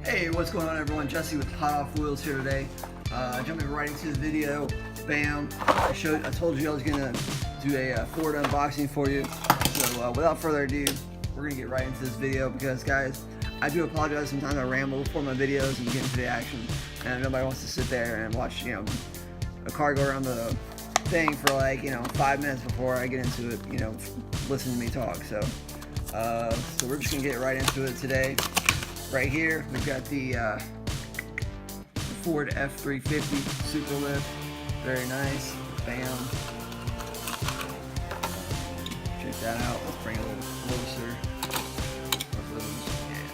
Hey, what's going on everyone? Jesse with Hot Wheels here today. Jumping right into the video. Bam! I told you I was gonna do a Ford unboxing for you. So without further ado, we're gonna get right into this video because guys, I do apologize. Sometimes I ramble before my videos and get into the action, and nobody wants to sit there and watch a car go around the thing for 5 minutes before I get into it. Listen to me talk. So we're just gonna get right into it today. Right here, we've got the Ford F350 Super Lift. Very nice. Bam. Check that out. Let's bring it a little closer. Yeah.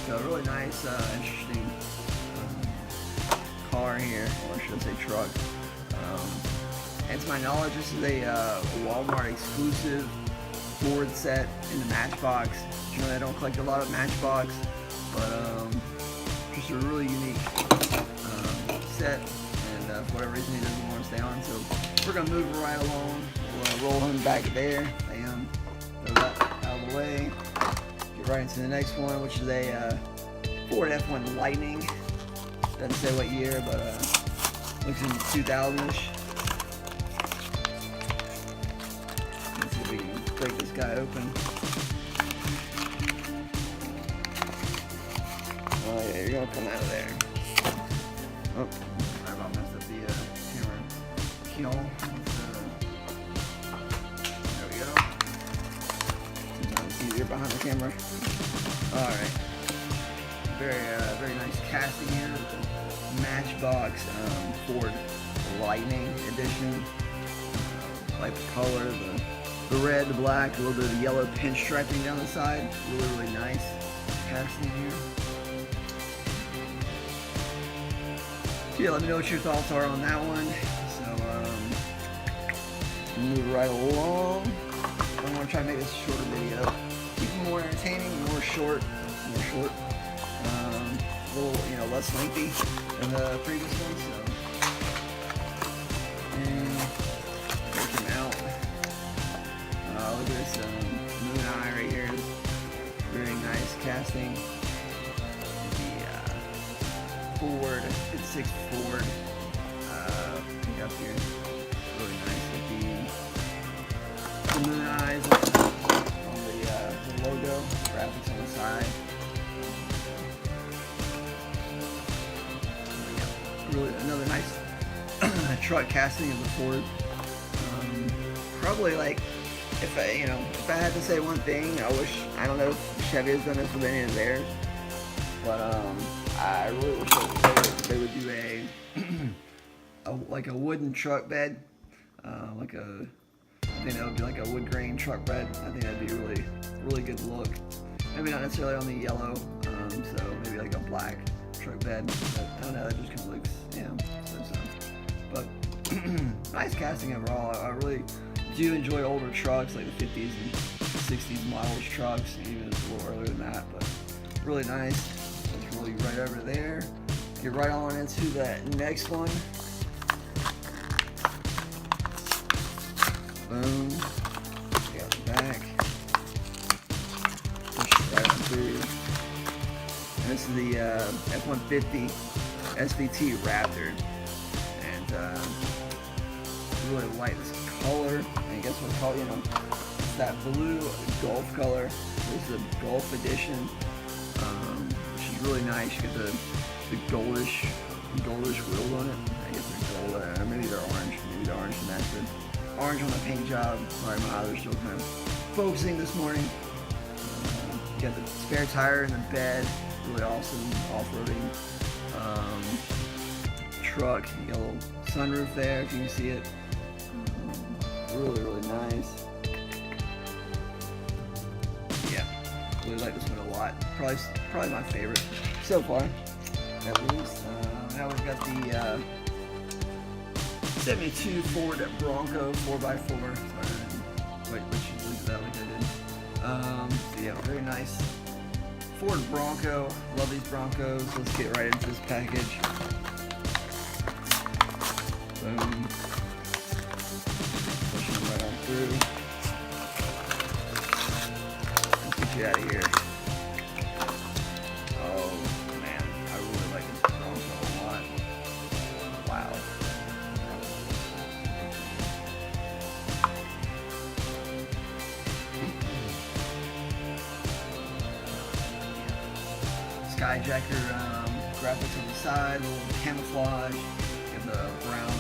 So, really nice, interesting car here, or should I say truck. And to my knowledge, this is a Walmart exclusive Ford set in the Matchbox. Generally, I don't collect a lot of Matchbox, but just a really unique set, and for whatever reason he doesn't want to stay on, so we're going to move right along. We'll roll him back there, bam, throw that out of the way, get right into the next one, which is a Ford F1 Lightning. Doesn't say what year, but looks in 2000-ish. Let's see if we can break this guy open. Oh yeah, you're gonna come out of there. Oh, I about messed up the camera keyhole. There we go. Sometimes it's easier behind the camera. Alright. Very nice casting here with the Matchbox Ford Lightning edition. Like the color, the red, the black, a little bit of yellow pinstriping down the side. Really nice casting here. Yeah, let me know what your thoughts are on that one. So, move right along. I'm gonna try to make this a shorter video. Keep it more entertaining, more short. A little, less lengthy than the previous one. So, and take him out. Look at this moon eye right here. Very nice casting. Ford, 56 Ford, pick up here, really nice with the moon eyes on the logo, graphics on the side. Really another nice truck casting of the Ford. Probably if I had to say one thing, I don't know if Chevy has done this with any of theirs, but I really wish they would do a wooden truck bed, I think that would be like a wood grain truck bed. I think that'd be a really good look. Maybe not necessarily on the yellow, so maybe like a black truck bed. But I don't know, that just kind of looks, But nice casting overall. I really do enjoy older trucks like the 50s and 60s models trucks, even a little earlier than that. But really nice. Really right over there. Get right on into that next one. Boom. Got the back. Push it right on through. And this is the F-150 SVT Raptor. And really like this color. And guess what color? It's that blue Golf color. This is a Golf edition. Really nice. You get the goldish wheels on it. I guess they're gold, or maybe they're orange. Maybe they're orange to match the orange on the paint job. Sorry, my eyes are still kind of focusing this morning. You got the spare tire in the bed. Really awesome off-roading truck. You got a little sunroof there if you can see it. Really nice. Really like this one a lot. Probably my favorite so far, at least. Now we've got the 72 Ford Bronco 4x4. Wait, which leave that like I did. So yeah, very nice Ford Bronco. Love these Broncos. Let's get right into this package. Boom. Push them right on through. Let's get you out of here. Oh man. skyjacker graphics on the side, a little camouflage. You have the brown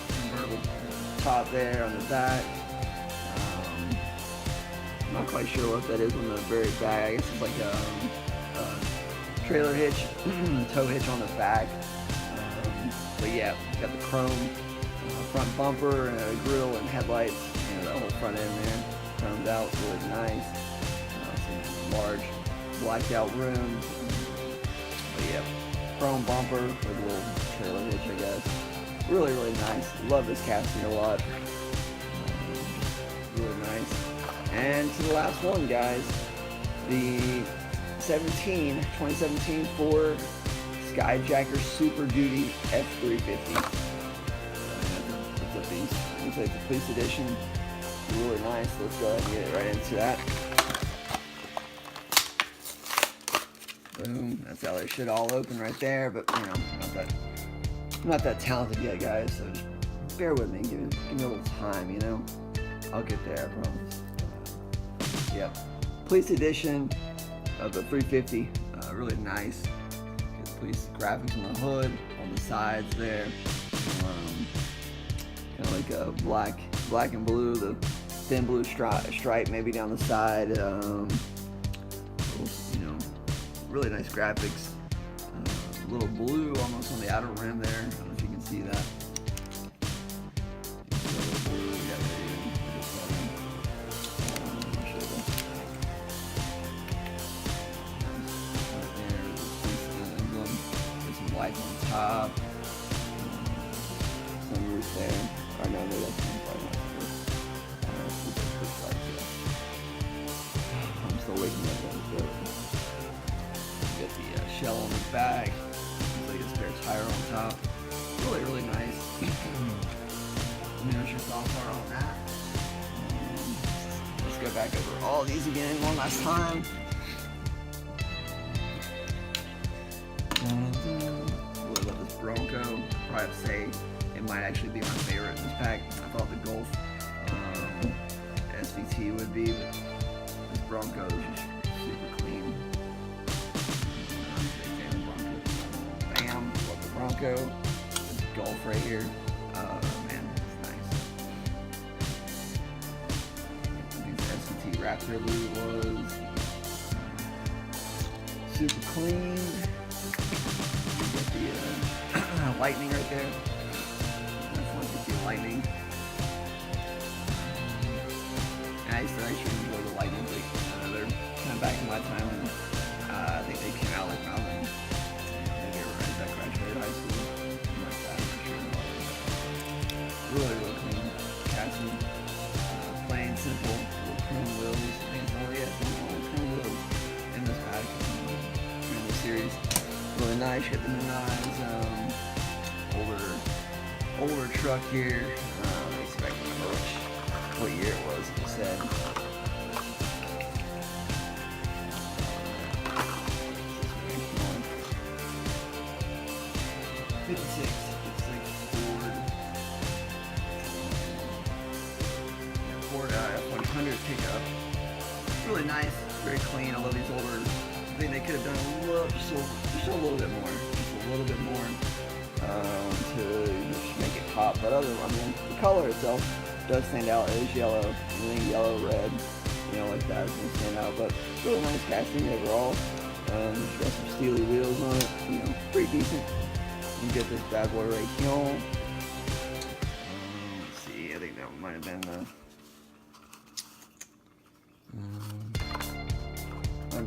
convertible top there on the back. I'm not quite sure what that is on the very back. I guess it's like a trailer hitch, tow hitch on the back. But yeah, got the chrome front bumper and a grille and headlights. You know, the whole front end there, chromed out, really nice. Some large blacked out rooms. But yeah, chrome bumper with a little trailer hitch, I guess. Really, really nice. Love this casting a lot. Really nice. And to the last one, guys, the 2017 Ford Skyjacker Super Duty F350. Looks like the police edition. Really nice. Let's go ahead and get right into that. Boom. That's how they should all open right there. But you know, I'm not that talented yet, guys. So just bear with me. Give me a little time. You know, I'll get there. I promise. Yep, police edition of the 350, really nice. Get the police graphics on the hood, on the sides there. Kind of like a black and blue, the thin blue stripe maybe down the side. You know, really nice graphics. A little blue almost on the outer rim there. I don't know if you can see that. Lights on top, sunroof there. Or no, maybe that's probably not I'm still waking up. Get the shell on the back. Looks like a spare tire on top. Really, really nice. Let me know what your thoughts are on that. Let's go back over all these again one last time. Bronco, probably have to say it might actually be my favorite in this pack. I thought the Golf SVT would be, but this Bronco is just super clean. I'm a big fan of Bronco. Bam, love the Bronco. This Golf right here. Man, it's nice. I think the SVT Raptor blue was super clean. Lightning right there. That's once you see lightning. And I used to actually enjoy the lightning. They're kind of back in my time when I think they came out like around when maybe right as I graduated high school. Something like that. I'm sure. Really, really clean chassis. Plain, simple, little chrome wheels. I think it's more, yeah, little chrome wheels in this pack. In this series. Really nice. Hit the new eyes. Older truck here. Let me see if I can remember what year it was. It said 56 Ford F100 pickup. Really nice, very clean. I love these older. I think they could have done just a little bit more. Just a little bit more. To make it pop, but I mean, the color itself does stand out. It is yellow, everything yellow, red, you know, like that is going to stand out. But really nice casting overall. It's got some steely wheels on it, you know, pretty decent. You get this bad boy right here. Let's see, I think that might have been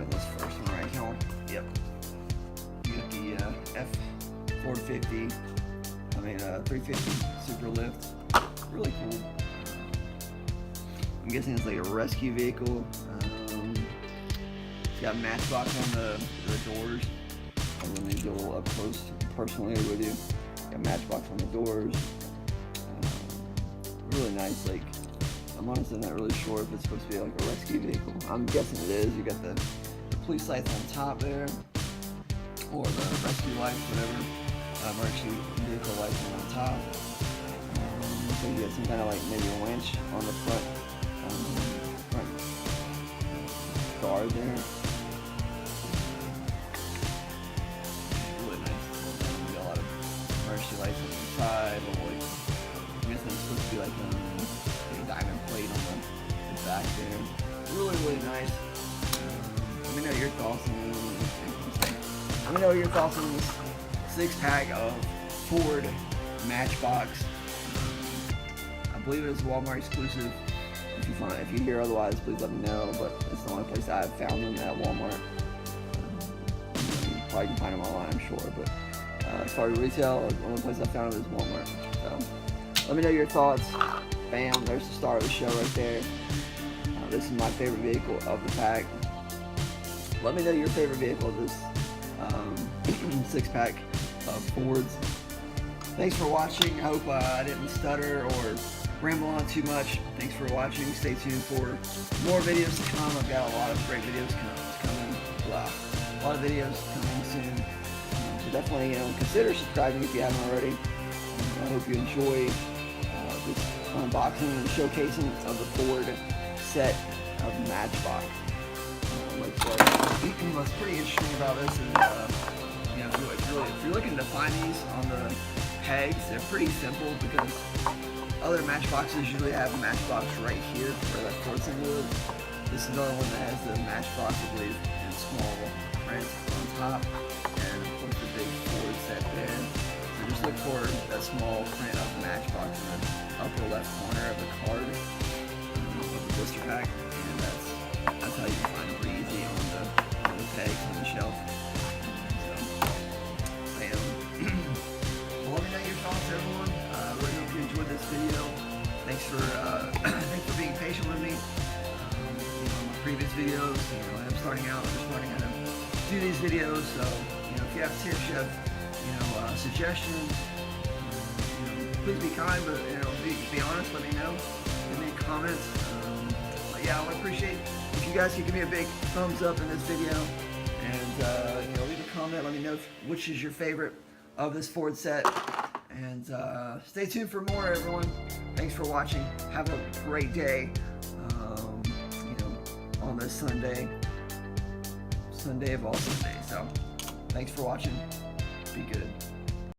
this first one right here. Yep. You got the F450. 350 Super Lift. Really cool. I'm guessing it's like a rescue vehicle. It's got Matchbox on the doors. And then they go up close personally with you. Got Matchbox on the doors. Really nice. Like, I'm honestly not really sure if it's supposed to be like a rescue vehicle. I'm guessing it is. You got the police lights on top there, or the rescue lights, whatever. Emergency vehicle lights on top. So you get some kind of like maybe a winch on the front guard there. side, alloy. I guess it's supposed to be like a diamond plate on the back there. Really, really nice. Let me know your thoughts on this. Let me know your thoughts on this 6-pack of Ford Matchbox. I believe it is Walmart exclusive. If you hear otherwise, please let me know. But it's the only place I've found them, at Walmart. You probably can find them online, I'm sure. But as far as retail, the only place I found them is Walmart. So let me know your thoughts. Bam! There's the star of the show right there. This is my favorite vehicle of the pack. Let me know your favorite vehicle of this 6-pack of Fords. Thanks for watching. I hope I didn't stutter or ramble on too much. Thanks for watching. Stay tuned for more videos to come. I've got a lot of great videos coming. Wow. A lot of videos coming soon. So definitely consider subscribing if you haven't already. I hope you enjoy this unboxing and showcasing of the Ford set of Matchbox. What's pretty interesting about this is, if you're looking to find these on the pegs, they're pretty simple because other Matchboxes usually have a Matchbox right here where that Ford symbol is. This is another one that has the Matchbox, I believe, in small print on top, and of course the big Ford set there. So just look for that small print of the Matchbox in the upper left corner of the card of the blister pack, and that's how you can find them pretty easy on the pegs on the shelf. Well, let me know your thoughts, everyone. I really hope you enjoyed this video. Thanks for being patient with me. My previous videos, I'm starting out. I'm just learning how to do these videos. So, if you have tips, you have, suggestions, please be kind, but be honest. Let me know. Give me comments. But yeah, I would appreciate if you guys could give me a big thumbs up in this video, and leave a comment. Let me know which is your favorite of this Ford set, and stay tuned for more, everyone. Thanks for watching. Have a great day on this Sunday of all Sundays. So thanks for watching. Be good.